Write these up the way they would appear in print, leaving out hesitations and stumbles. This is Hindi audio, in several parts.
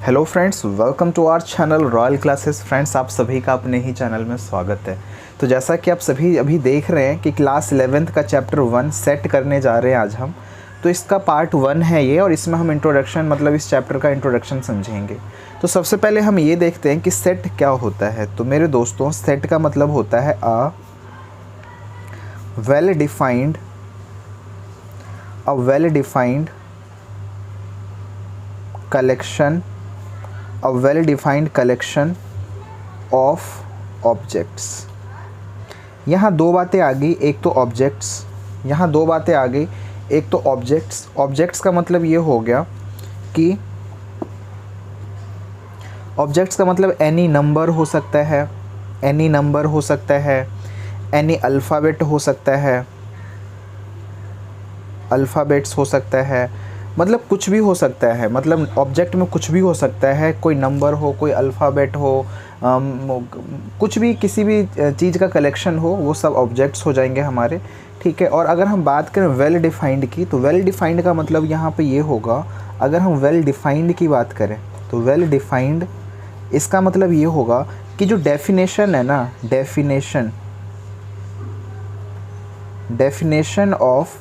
Hello friends, welcome to our channel royal classes. Friends, आप सभी का अपने ही चैनल में स्वागत है। तो जैसा कि आप सभी अभी देख रहे हैं कि क्लास 11th का चैप्टर 1 सेट करने जा रहे हैं आज हम। तो इसका पार्ट 1 है ये, और इसमें हम इंट्रोडक्शन मतलब इस चैप्टर का इंट्रोडक्शन समझेंगे। तो सबसे पहले हम ये देखते हैं कि सेट क्या होता है। तो मेरे दोस्तों, सेट का मतलब होता है well defined collection of objects. यहाँ दो बातें आ गई, एक तो ऑब्जेक्ट्स, यहाँ दो बातें आ गई, एक तो ऑब्जेक्ट्स। ऑब्जेक्ट्स का मतलब ये हो गया कि ऑब्जेक्ट्स का मतलब एनी नंबर हो सकता है, एनी नंबर हो सकता है, एनी अल्फ़ाबेट हो सकता है, अल्फ़ाबेट्स हो सकता है, मतलब कुछ भी हो सकता है। मतलब ऑब्जेक्ट में कुछ भी हो सकता है, कोई नंबर हो, कोई अल्फ़ाबेट हो, कुछ भी, किसी भी चीज़ का कलेक्शन हो, वो सब ऑब्जेक्ट्स हो जाएंगे हमारे। ठीक है। और अगर हम बात करें वेल डिफाइंड की, तो वेल डिफाइंड का मतलब यहाँ पे ये होगा, अगर हम वेल डिफाइंड की बात करें तो वेल डिफाइंड इसका मतलब ये होगा कि जो डेफिनेशन है ना, डेफिनेशन ऑफ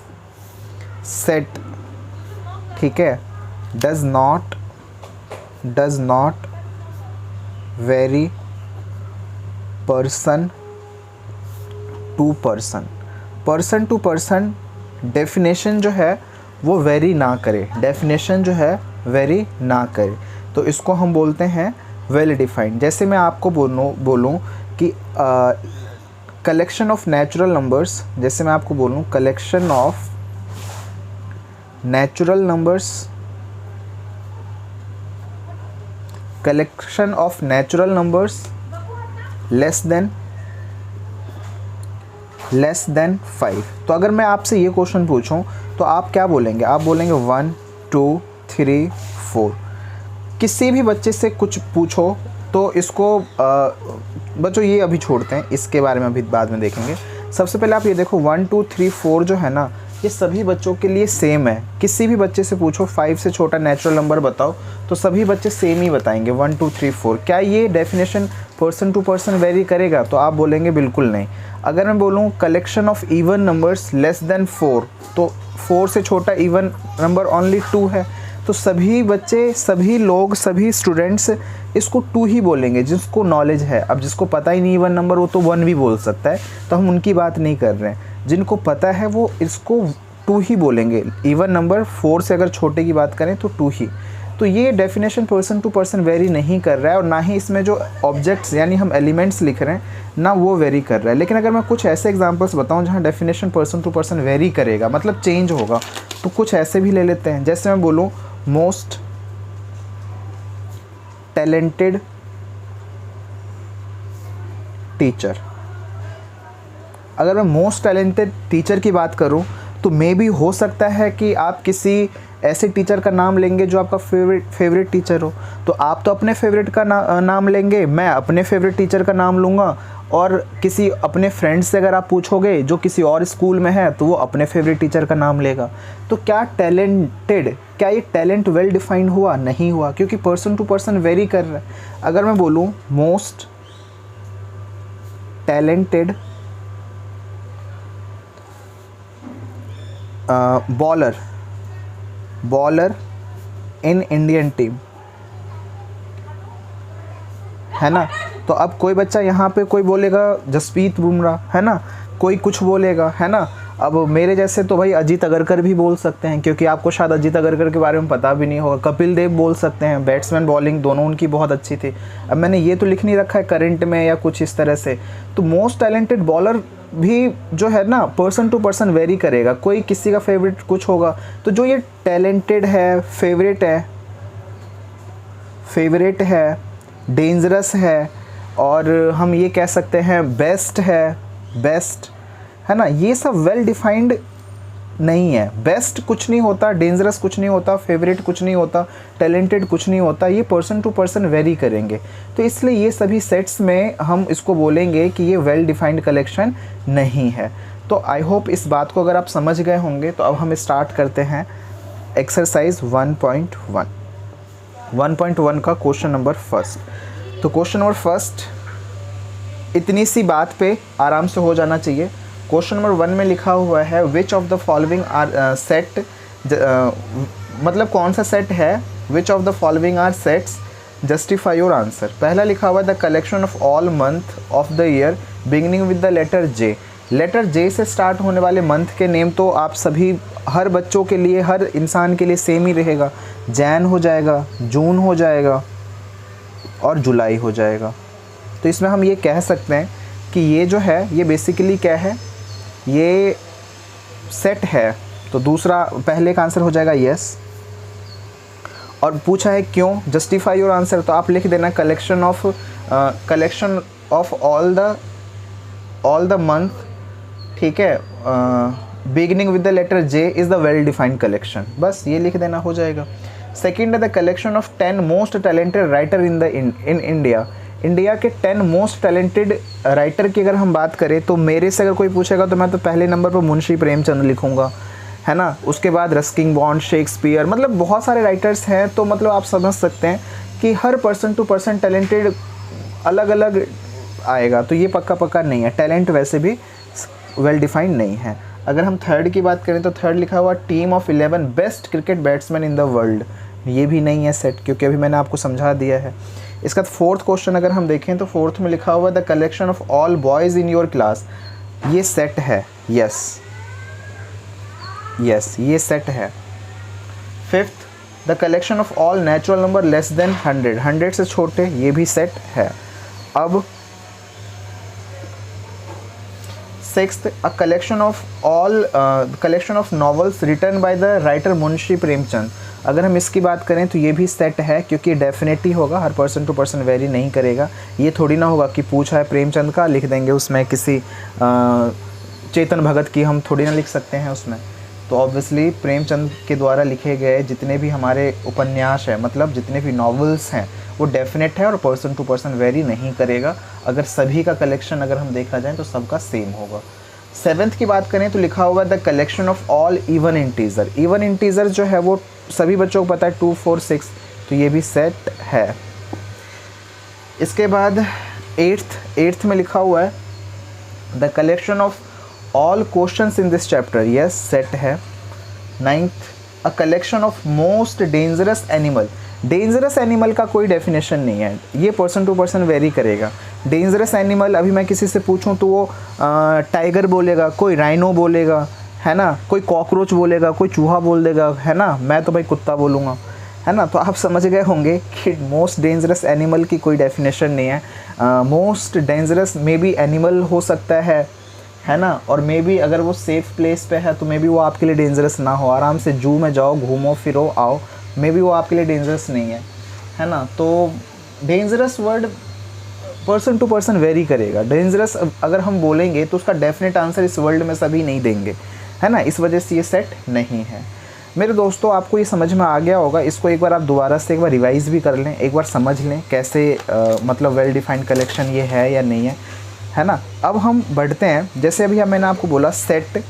सेट, ठीक है, does not vary person to person. Definition जो है वो वेरी ना करे, डेफिनेशन जो है वेरी ना करे, तो इसको हम बोलते हैं वेल डिफाइंड। जैसे मैं आपको बोलूँ कि कलेक्शन ऑफ नेचुरल नंबर्स, जैसे मैं आपको बोलूँ collection of natural numbers less than 5। तो अगर मैं आपसे ये क्वेश्चन पूछूं तो आप क्या बोलेंगे? आप बोलेंगे 1 2 3 4। किसी भी बच्चे से कुछ पूछो तो इसको बच्चों ये अभी छोड़ते हैं, इसके बारे में अभी बाद में देखेंगे। सबसे पहले आप ये देखो 1 2 3 4 जो है ना, ये सभी बच्चों के लिए सेम है। किसी भी बच्चे से पूछो 5 से छोटा नेचुरल नंबर बताओ, तो सभी बच्चे सेम ही बताएंगे 1 2 3 4। क्या ये definition person to person vary करेगा? तो आप बोलेंगे बिल्कुल नहीं। अगर मैं बोलूँ collection of even numbers less than 4, तो 4 से छोटा इवन नंबर ओनली 2 है, तो सभी बच्चे, सभी लोग, सभी स्टूडेंट्स इसको 2 ही बोलेंगे, जिसको नॉलेज है। अब जिसको पता ही नहीं इवन नंबर, वो तो 1 भी बोल सकता है, तो हम उनकी बात नहीं कर रहे हैं। जिनको पता है वो इसको 2 ही बोलेंगे। इवन नंबर 4 से अगर छोटे की बात करें तो 2 ही। तो ये definition person to person vary नहीं कर रहा है, और ना ही इसमें जो ऑब्जेक्ट्स यानी हम एलिमेंट्स लिख रहे हैं ना वो वेरी कर रहा है। लेकिन अगर मैं कुछ ऐसे एग्जांपल्स बताऊं जहां definition person to person vary करेगा, मतलब चेंज होगा, तो कुछ ऐसे भी ले लेते हैं। जैसे मैं बोलूँ मोस्ट टैलेंटेड टीचर। अगर मैं मोस्ट टैलेंटेड टीचर की बात करूं तो मे बी हो सकता है कि आप किसी ऐसे टीचर का नाम लेंगे जो आपका फेवरेट टीचर हो, तो आप तो अपने फेवरेट का नाम लेंगे, मैं अपने फेवरेट टीचर का नाम लूँगा, और किसी अपने फ्रेंड्स से अगर आप पूछोगे जो किसी और स्कूल में है तो वो अपने फेवरेट टीचर का नाम लेगा। तो क्या ये टैलेंट वेल डिफाइंड हुआ? नहीं हुआ, क्योंकि पर्सन टू पर्सन वेरी कर रहा है। अगर मैं बोलूँ most talented bowler in Indian team, है ना, तो अब कोई बच्चा यहाँ पे कोई बोलेगा जसप्रीत बुमराह, है ना, कोई कुछ बोलेगा, है ना। अब मेरे जैसे तो भाई अजीत अगरकर भी बोल सकते हैं, क्योंकि आपको शायद अजीत अगरकर के बारे में पता भी नहीं होगा। कपिल देव बोल सकते हैं, बैट्समैन बॉलिंग दोनों उनकी बहुत अच्छी थी। अब मैंने ये तो लिख नहीं रखा है करंट में या कुछ इस तरह से। तो मोस्ट टैलेंटेड बॉलर भी जो है ना, पर्सन टू पर्सन वेरी करेगा, कोई किसी का फेवरेट कुछ होगा। तो जो ये टैलेंटेड है, फेवरेट है, डेंजरस है, और हम ये कह सकते हैं बेस्ट है ना, ये सब वेल डिफाइंड नहीं है। बेस्ट कुछ नहीं होता, डेंजरस कुछ नहीं होता, फेवरेट कुछ नहीं होता, टैलेंटेड कुछ नहीं होता, ये पर्सन टू पर्सन वेरी करेंगे। तो इसलिए ये सभी सेट्स में हम इसको बोलेंगे कि ये वेल डिफाइंड कलेक्शन नहीं है। तो आई होप इस बात को अगर आप समझ गए होंगे। तो अब हम स्टार्ट करते हैं एक्सरसाइज 1.1। 1.1 का क्वेश्चन नंबर फर्स्ट। तो क्वेश्चन नंबर फर्स्ट इतनी सी बात पे आराम से हो जाना चाहिए। क्वेश्चन नंबर 1 में लिखा हुआ है which of the following are set, मतलब कौन सा सेट है, which of the following are sets, justify your answer. पहला लिखा हुआ है the collection of all month of the year beginning with the letter J. Letter J से स्टार्ट होने वाले मंथ के नेम तो आप सभी, हर बच्चों के लिए, हर इंसान के लिए सेम ही रहेगा। जैन हो जाएगा, जून हो जाएगा और जुलाई हो जाएगा। तो इसमें हम ये कह सकते हैं कि ये जो है ये बेसिकली क्या है, ये सेट है। तो दूसरा, पहले का आंसर हो जाएगा यस। और पूछा है क्यों, जस्टिफाई योर आंसर, तो आप लिख देना collection of all the month, ठीक है, beginning with the letter J is the well defined collection, बस ये लिख देना, हो जाएगा। सेकेंड है the collection of 10 most talented writer in India. India के 10 मोस्ट टैलेंटेड राइटर की अगर हम बात करें तो मेरे से अगर कोई पूछेगा तो मैं तो पहले नंबर पर मुंशी प्रेमचंद लिखूंगा, है ना। उसके बाद रस्किन बॉन्ड, शेक्सपियर, मतलब बहुत सारे राइटर्स हैं। तो मतलब आप समझ सकते हैं कि हर पर्सन टू पर्सन टैलेंटेड अलग अलग आएगा। तो ये पक्का नहीं है, टैलेंट वैसे भी वेल डिफाइंड नहीं है। अगर हम थर्ड की बात करें तो थर्ड लिखा हुआ team of 11 best cricket batsman in the world, ये भी नहीं है सेट, क्योंकि अभी मैंने आपको समझा दिया है। इसका फोर्थ क्वेश्चन अगर हम देखें तो फोर्थ में लिखा हुआ the collection of all boys in your class, ये सेट है, यस ये सेट है। Fifth the collection of all natural number less than 100 से छोटे, ये भी सेट है। अब sixth a collection of novels written by the writer Munshi Premchand, अगर हम इसकी बात करें तो ये भी सेट है, क्योंकि डेफिनेटली होगा, हर पर्सन टू पर्सन वेरी नहीं करेगा। ये थोड़ी ना होगा कि पूछा है प्रेमचंद का, लिख देंगे उसमें किसी चेतन भगत की, हम थोड़ी ना लिख सकते हैं उसमें। तो ऑब्वियसली प्रेमचंद के द्वारा लिखे गए जितने भी हमारे उपन्यास हैं, मतलब जितने भी नॉवेल्स हैं, वो डेफिनेट है और पर्सन टू पर्सन वेरी नहीं करेगा। अगर सभी का कलेक्शन अगर हम देखा जाए तो सबका सेम होगा। सेवेंथ की बात करें तो लिखा हुआ है the collection of all even integer. Even integer जो है वो सभी बच्चों को पता है 2, 4, 6, तो ये भी सेट है। इसके बाद एट्थ में लिखा हुआ है the collection of all questions in this chapter, yes set है। Ninth a collection of most dangerous animal. Dangerous animal का कोई डेफिनेशन नहीं है, ये पर्सन टू पर्सन वेरी करेगा। डेंजरस एनिमल अभी मैं किसी से पूछूं तो वो टाइगर बोलेगा, कोई राइनो बोलेगा, है ना, कोई कॉकरोच बोलेगा, कोई चूहा बोल देगा, है ना, मैं तो भाई कुत्ता बोलूँगा, है ना। तो आप समझ गए होंगे कि मोस्ट डेंजरस एनिमल की कोई डेफिनेशन नहीं है। Most dangerous may be animal हो सकता है ना, और मे बी अगर वो सेफ़ प्लेस पे है तो मे बी वो आपके लिए डेंजरस ना हो। आराम से जू में जाओ, घूमो फिरो आओ, मे बी वो आपके लिए डेंजरस नहीं है ना। तो dangerous word person to person vary करेगा। डेंजरस अगर हम बोलेंगे तो उसका डेफिनेट आंसर इस वर्ल्ड में सभी नहीं देंगे, है ना, इस वजह से ये सेट नहीं है। मेरे दोस्तों आपको ये समझ में आ गया होगा, इसको एक बार आप दोबारा से एक बार रिवाइज़ भी कर लें, एक बार समझ लें कैसे मतलब वेल डिफाइंड कलेक्शन ये है या नहीं है ना। अब हम बढ़ते हैं, जैसे अभी मैंने आपको बोला सेट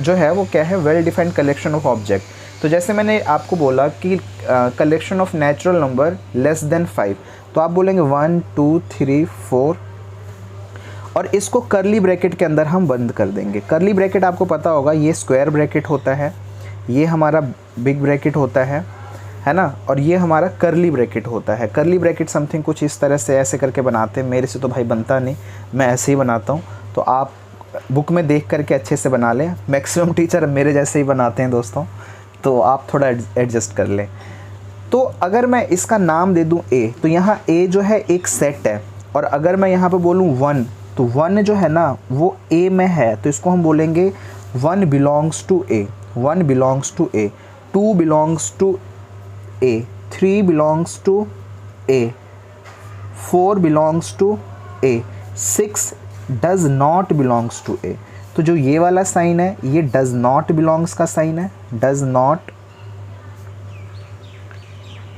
जो है वो क्या है, well defined collection of object. तो जैसे मैंने आपको बोला कि collection of natural number less than 5, तो आप बोलेंगे 1, 2, 3, 4 और इसको करली ब्रैकेट के अंदर हम बंद कर देंगे। करली ब्रैकेट आपको पता होगा ये स्क्वायर ब्रैकेट होता है, ये हमारा बिग ब्रैकेट होता है ना, और ये हमारा करली ब्रैकेट होता है। करली ब्रैकेट समथिंग कुछ इस तरह से ऐसे करके बनाते हैं, मेरे से तो भाई बनता नहीं, मैं ऐसे ही बनाता हूँ। तो आप बुक में देख करके अच्छे से बना लें, मैक्सिमम टीचर मेरे जैसे ही बनाते हैं दोस्तों, तो आप थोड़ा एडजस्ट कर लें। तो अगर मैं इसका नाम दे दूं ए, तो यहाँ ए जो है एक सेट है, और अगर मैं यहाँ पे बोलूँ 1, तो 1 जो है ना वो ए में है, तो इसको हम बोलेंगे 1 belongs to A, 1 belongs to A, 2 belongs to A, 3 belongs to A, 4 belongs to A, 6 does not belongs to A. तो जो ये वाला साइन है ये डज नॉट बिलोंग्स का साइन है, डज नॉट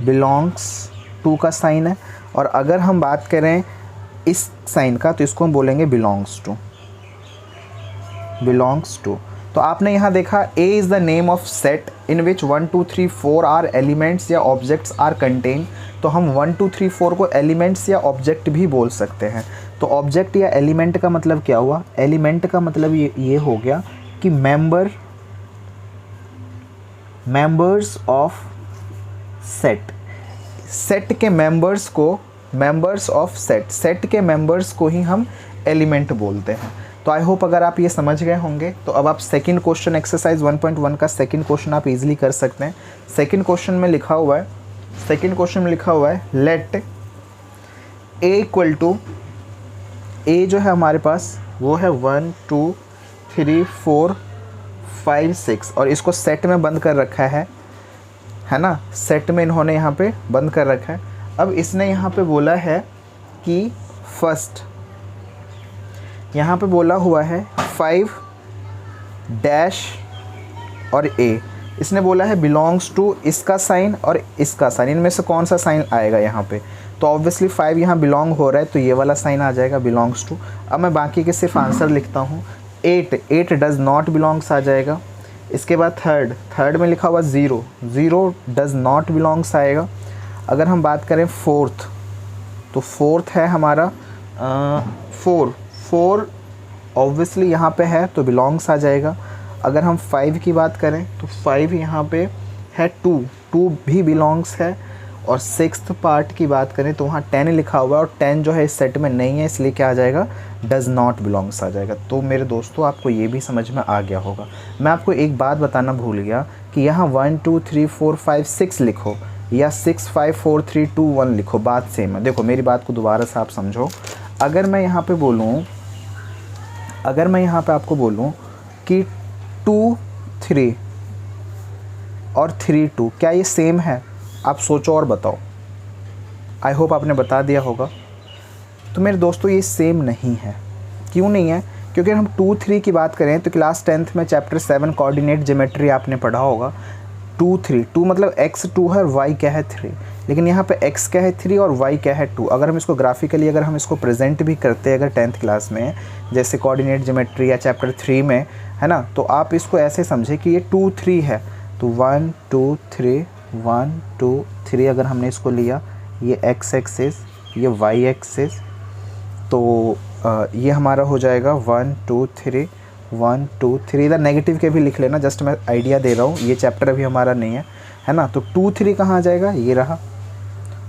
बिलोंग्स टू का साइन है। और अगर हम बात करें इस साइन का तो इसको हम बोलेंगे बिलोंग्स टू, बिलोंग्स टू। तो आपने यहाँ देखा A is the name of set in which 1 2 3 4 are elements या ऑब्जेक्ट्स आर कंटेन। तो हम 1 2 3 4 को एलिमेंट्स या ऑब्जेक्ट भी बोल सकते हैं। तो ऑब्जेक्ट या एलिमेंट का मतलब क्या हुआ? एलिमेंट का मतलब ये हो गया कि मेंबर्स ऑफ सेट, सेट के मेंबर्स ऑफ सेट के मेंबर्स को ही हम एलिमेंट बोलते हैं। तो आई होप अगर आप ये समझ गए होंगे तो अब आप सेकंड क्वेश्चन एक्सरसाइज 1.1 का सेकंड क्वेश्चन आप इजीली कर सकते हैं। सेकंड क्वेश्चन में लिखा हुआ है लेट ए इक्वल टू, ए जो है हमारे पास वो है 1 2 3 4 5 6 और इसको सेट में बंद कर रखा है ना, सेट में इन्होंने यहाँ पे बंद कर रखा है। अब इसने यहाँ पे बोला है कि फर्स्ट, यहाँ पे बोला हुआ है 5 डैश और ए, इसने बोला है बिलोंग्स टू इसका साइन और इसका साइन, इनमें से कौन सा साइन आएगा यहाँ पे? तो ऑब्वियसली 5 यहाँ बिलोंग हो रहा है तो ये वाला साइन आ जाएगा बिलोंग्स टू। अब मैं बाकी के सिर्फ आंसर लिखता हूँ। 8 डज़ नॉट बिलोंग्स आ जाएगा। इसके बाद थर्ड में लिखा हुआ 0 डज़ नॉट बिलोंग्स आएगा। अगर हम बात करें फोर्थ, तो फोर्थ है हमारा 4 ऑब्वियसली यहाँ पे है तो बिलोंग्स आ जाएगा। अगर हम 5 की बात करें तो 5 यहाँ पे है 2 भी बिलोंग्स है। और सिक्स्थ पार्ट की बात करें तो वहाँ 10 लिखा हुआ है और 10 जो है इस सेट में नहीं है, इसलिए क्या आ जाएगा? डज़ नॉट बिलोंग्स आ जाएगा। तो मेरे दोस्तों आपको ये भी समझ में आ गया होगा। मैं आपको एक बात बताना भूल गया कि यहाँ 1 2 3 4 5 6 लिखो या 6 5 4 3 2 1 लिखो, बात सेम है। देखो मेरी बात को दोबारा से आप समझो। अगर मैं यहाँ पे आपको बोलूँ कि 2 3 और 3 2 क्या ये सेम है? आप सोचो और बताओ। आई होप आपने बता दिया होगा। तो मेरे दोस्तों ये सेम नहीं है। क्यों नहीं है? क्योंकि हम 2 3 की बात करें तो क्लास 10th में चैप्टर 7 कोऑर्डिनेट ज्योमेट्री आपने पढ़ा होगा। 2 3 2 मतलब x 2 है और y क्या है 3, लेकिन यहाँ पे x क्या है 3 और y क्या है 2। अगर हम इसको ग्राफिकली अगर हम इसको प्रेजेंट भी करते हैं अगर 10th क्लास में, जैसे कोऑर्डिनेट ज्योमेट्री या चैप्टर 3 में, है ना, तो आप इसको ऐसे समझे कि ये 2 3 है तो 1 2 3 1 2 3 अगर हमने इसको लिया, ये x एक्सिस ये y एक्सिस, तो ये हमारा हो जाएगा 1 2 3 1 2 3। इधर नेगेटिव के भी लिख लेना, जस्ट मैं आइडिया दे रहा हूँ, ये चैप्टर अभी हमारा नहीं है ना। तो 2 3 कहाँ आ जाएगा? ये रहा।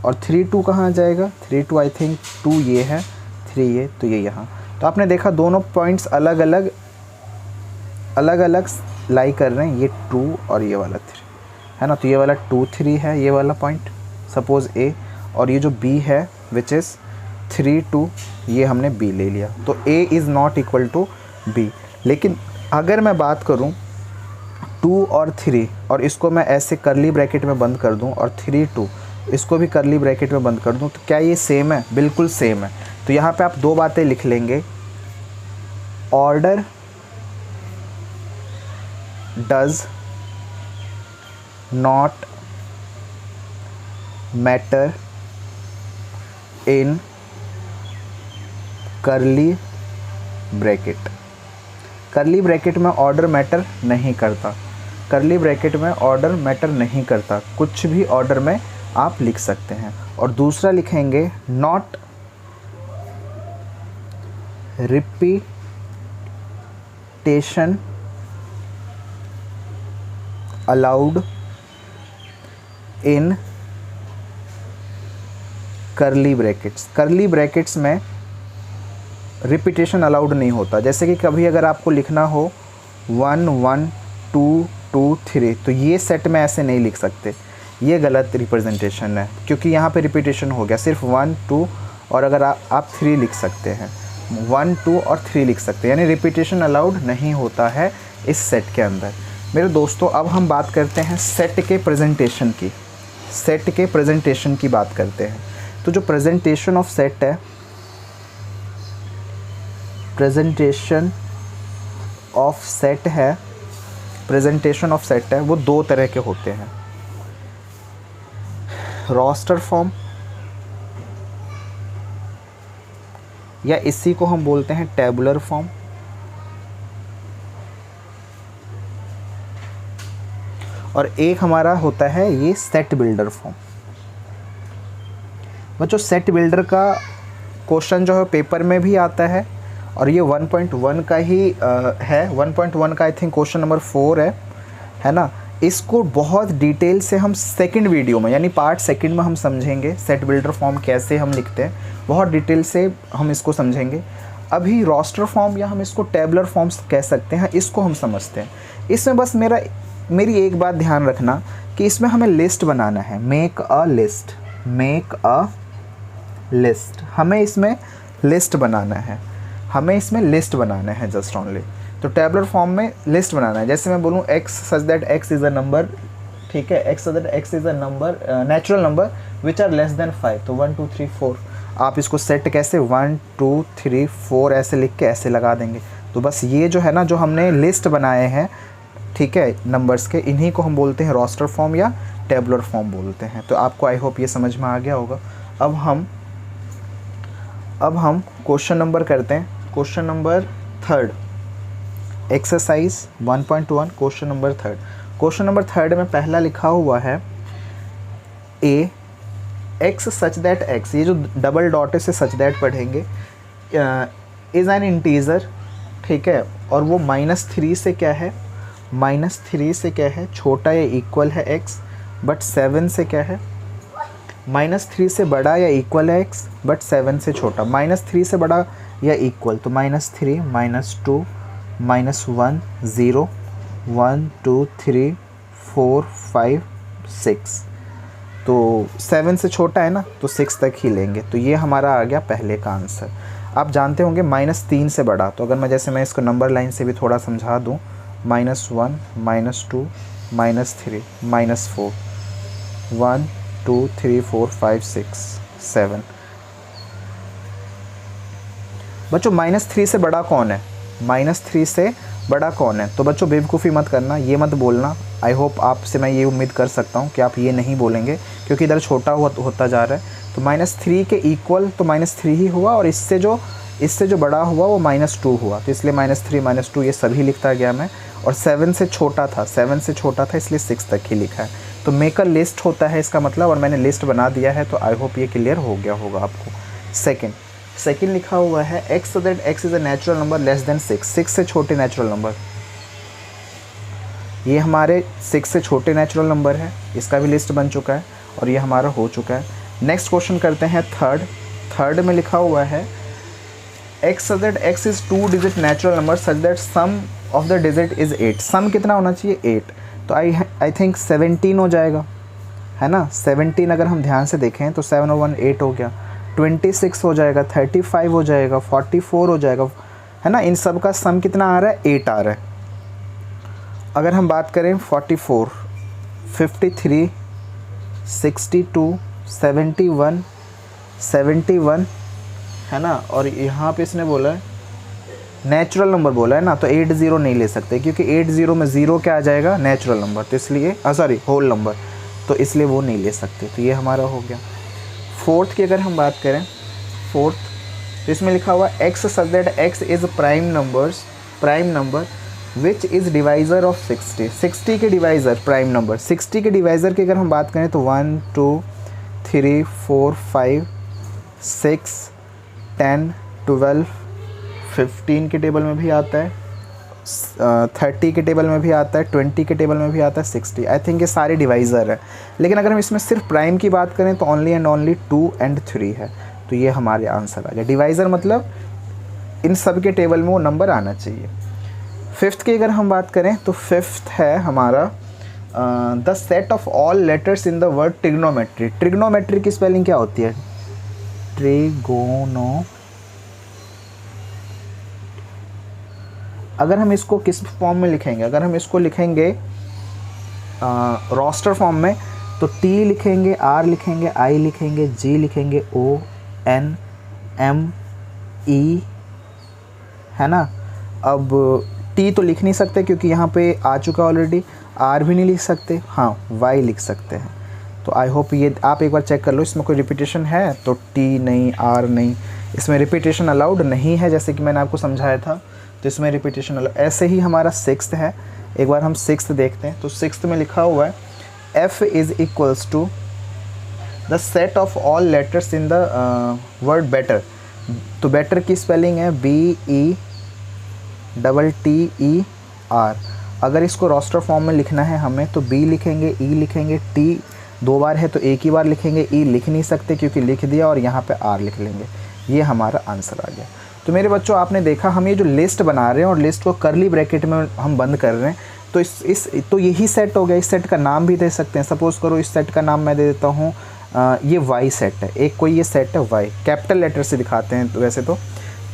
और 3 2 कहाँ आ जाएगा? 3 2 आई थिंक 2 ये है, 3 ये, तो ये यहाँ। तो आपने देखा दोनों पॉइंट्स अलग अलग लाई कर रहे हैं, ये 2 और ये वाला 3, है ना। तो ये वाला 2 3 है ये वाला पॉइंट सपोज़ A, और ये जो B है विच इज़ 3 2, ये हमने B ले लिया। तो A is not equal to B। लेकिन अगर मैं बात करूं 2 और 3 और इसको मैं ऐसे करली ब्रैकेट में बंद कर दूं और 3 2 इसको भी करली ब्रैकेट में बंद कर दूं, तो क्या ये सेम है? बिल्कुल सेम है। तो यहाँ पे आप दो बातें लिख लेंगे, order does not matter in करली ब्रैकेट। करली ब्रैकेट में ऑर्डर मैटर नहीं करता, करली ब्रैकेट में ऑर्डर मैटर नहीं करता, कुछ भी ऑर्डर में आप लिख सकते हैं। और दूसरा लिखेंगे नॉट रिपीटेशन अलाउड इन करली ब्रैकेट्स। करली ब्रैकेट्स में रिपीटेशन अलाउड नहीं होता। जैसे कि कभी अगर आपको लिखना हो 1 1 2 2 3, तो ये सेट में ऐसे नहीं लिख सकते, ये गलत रिप्रेजेंटेशन है, क्योंकि यहाँ पे रिपीटेशन हो गया। सिर्फ 1 2 और अगर आप 3 लिख सकते हैं, 1 2 और 3 लिख सकते हैं, यानी रिपीटेशन अलाउड नहीं होता है इस सेट के अंदर। मेरे दोस्तों अब हम बात करते हैं सेट के प्रेजेंटेशन की, सेट के प्रेजेंटेशन की बात करते हैं। तो जो प्रेजेंटेशन ऑफ सेट है, प्रेजेंटेशन ऑफ सेट है, प्रेजेंटेशन ऑफ सेट है वो दो तरह के होते हैं, रोस्टर फॉर्म या इसी को हम बोलते हैं टेबुलर फॉर्म। और एक हमारा होता है ये सेट बिल्डर फॉर्म। बच्चों सेट बिल्डर का क्वेश्चन जो है पेपर में भी आता है और ये 1.1 का ही है, 1.1 का आई थिंक क्वेश्चन नंबर 4 है ना। इसको बहुत डिटेल से हम सेकंड वीडियो में यानी पार्ट सेकंड में हम समझेंगे, सेट बिल्डर फॉर्म कैसे हम लिखते हैं बहुत डिटेल से हम इसको समझेंगे। अभी रोस्टर फॉर्म या हम इसको टेबलर फॉर्म्स कह सकते हैं, इसको हम समझते हैं। इसमें बस मेरी एक बात ध्यान रखना कि इसमें हमें लिस्ट बनाना है, make a list, make a list, हमें इसमें लिस्ट बनाना है, हमें इसमें लिस्ट बनाना है जस्ट ओनली। तो टेबलर फॉर्म में लिस्ट बनाना है। जैसे मैं बोलूँ x such that x is a number, ठीक है, x such that x is a number natural number which are less than 5, तो 1 2 3 4। आप इसको सेट कैसे 1 2 3 4 ऐसे लिख के ऐसे लगा देंगे। तो बस ये जो है ना, जो हमने लिस्ट बनाए हैं, ठीक है, नंबर्स के, इन्हीं को हम बोलते हैं रोस्टर फॉर्म या टेबलर फॉर्म बोलते हैं। तो आपको आई होप ये समझ में आ गया होगा। अब हम क्वेश्चन नंबर करते हैं, question number 3 exercise 1.1 question number 3। Question number 3 में पहला लिखा हुआ है ए एक्स सच दैट एक्स, ये जो डबल डॉट है से सच दैट पढ़ेंगे, इज़ एन इंटीजर, ठीक है, और वो -3 से क्या है, -3 से क्या है, छोटा या इक्वल है x, बट 7 से क्या है, -3 से बड़ा या इक्वल है x, बट 7 से छोटा। -3 से बड़ा या इक्वल, तो -3 -2 -1 0 1 2 3 4 5 6, तो 7 से छोटा है ना, तो 6 तक ही लेंगे। तो ये हमारा आ गया पहले का आंसर। आप जानते होंगे -3 से बड़ा, तो अगर मैं इसको नंबर लाइन से भी थोड़ा समझा दूँ, -1 -2 -3 -4 1 2 3 4 5 6 7। बच्चों -3 से बड़ा कौन है, -3 से बड़ा कौन है? तो बच्चों बेवकूफ़ी मत करना, ये मत बोलना। आई होप आपसे मैं ये उम्मीद कर सकता हूँ कि आप ये नहीं बोलेंगे, क्योंकि इधर छोटा होता जा रहा है। तो -3 के इक्वल तो -3 ही हुआ, और इससे जो बड़ा हुआ वो -2 हुआ, तो इसलिए -3 -2 ये सभी लिखता गया मैं। और 7 से छोटा था इसलिए 6 तक ही लिखा है। तो मेक अ लिस्ट होता है इसका मतलब, और मैंने लिस्ट बना दिया है। तो आई होप ये क्लियर हो गया होगा आपको। सेकंड लिखा हुआ है x so that x is a natural number less then 6 से छोटे नेचुरल नंबर। ये हमारे 6 से छोटे नेचुरल नंबर है, इसका भी लिस्ट बन चुका है और ये हमारा हो चुका है। नेक्स्ट क्वेश्चन करते हैं थर्ड में लिखा हुआ है x so that x is 2 digit natural number such that sum of the digit is 8। Sum कितना होना चाहिए, 8। तो आई थिंक 17 हो जाएगा, है ना। 17 अगर हम ध्यान से देखें तो 7 और 1 8 हो गया, 26 हो जाएगा, 35 हो जाएगा, 44 हो जाएगा, है ना। इन सब का सम कितना आ रहा है, 8 आ रहा है। अगर हम बात करें 44, 53, 62, 71, है ना। और यहाँ पे इसने बोला है नेचुरल नंबर बोला है ना, तो 80 नहीं ले सकते, क्योंकि 80 में 0 क्या आ जाएगा, नेचुरल नंबर, तो इसलिए होल नंबर, तो इसलिए वो नहीं ले सकते। तो ये हमारा हो गया। फोर्थ की अगर हम बात करें, तो इसमें लिखा हुआ x such that x is prime number which is divisor of 60 के डिवाइज़र, प्राइम नंबर 60 के डिवाइज़र की अगर हम बात करें तो 1 2 3 4 5 6 10 12 15 के टेबल में भी आता है, 30 के टेबल में भी आता है, 20 के टेबल में भी आता है, 60। आई थिंक ये सारे डिवाइज़र है। लेकिन अगर हम इसमें सिर्फ प्राइम की बात करें तो ओनली एंड ओनली 2 और 3 है। तो ये हमारे आंसर आ गया। डिवाइज़र मतलब इन सब के टेबल में वो नंबर आना चाहिए। फिफ्थ की अगर हम बात करें तो फिफ्थ है हमारा the set of all letters in the word trigonometry. Trigonometry की स्पेलिंग क्या होती है, ट्रिगोनो। अगर हम इसको किस फॉर्म में लिखेंगे, अगर हम इसको लिखेंगे रोस्टर फॉर्म में, तो T लिखेंगे, R लिखेंगे, I लिखेंगे, G लिखेंगे, O N M E, है ना। अब T तो लिख नहीं सकते क्योंकि यहाँ पे आ चुका ऑलरेडी। R भी नहीं लिख सकते, हाँ Y लिख सकते हैं। तो आई होप ये आप एक बार चेक कर लो इसमें कोई रिपीटेशन है, तो T नहीं, R नहीं, इसमें रिपीटेशन अलाउड नहीं है, जैसे कि मैंने आपको समझाया था। तो इसमें रिपीटेशन ऐसे ही हमारा सिक्स्थ है, एक बार हम 6th देखते हैं। तो 6th में लिखा हुआ है f is equals to the set of all letters in the word better. तो बेटर की स्पेलिंग है BETTER। अगर इसको रोस्टर फॉर्म में लिखना है हमें तो B लिखेंगे, E लिखेंगे, T 2 बार है तो एक ही बार लिखेंगे, E लिख नहीं सकते क्योंकि लिख दिया, और यहाँ पे R लिख लेंगे। ये हमारा आंसर आ गया। तो मेरे बच्चों आपने देखा हम ये जो लिस्ट बना रहे हैं और लिस्ट को करली ब्रैकेट में हम बंद कर रहे हैं, तो तो यही सेट हो गया। इस सेट का नाम भी दे सकते हैं। सपोज़ करो इस सेट का नाम मैं दे देता हूँ ये वाई सेट है। एक कोई ये सेट है वाई, कैपिटल लेटर से दिखाते हैं तो वैसे तो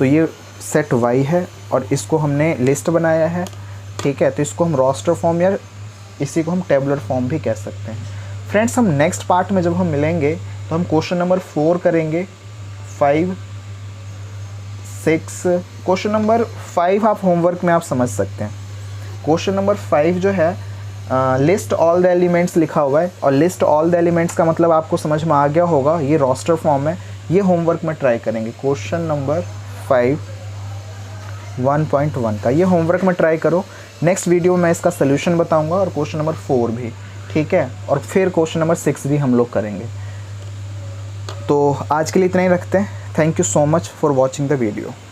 ये सेट वाई है और इसको हमने लिस्ट बनाया है, ठीक है। तो इसको हम रोस्टर फॉर्म या इसी को हम टेबुलर फॉर्म भी कह सकते हैं। फ्रेंड्स हम नेक्स्ट पार्ट में जब हम मिलेंगे तो हम क्वेश्चन नंबर 4 करेंगे, 5, 6। क्वेश्चन नंबर 5 आप होमवर्क में आप समझ सकते हैं। क्वेश्चन नंबर 5 जो है लिस्ट ऑल द एलिमेंट्स लिखा हुआ है, और लिस्ट ऑल द एलिमेंट्स का मतलब आपको समझ में आ गया होगा, ये रोस्टर फॉर्म है। ये होमवर्क में ट्राई करेंगे। क्वेश्चन नंबर 5 1.1 का ये होमवर्क में ट्राई करो। नेक्स्ट वीडियो में इसका सोल्यूशन बताऊंगा और क्वेश्चन नंबर 4 भी, ठीक है। और फिर क्वेश्चन नंबर 6 भी हम लोग करेंगे। तो आज के लिए इतना ही रखते हैं। Thank you so much for watching the video.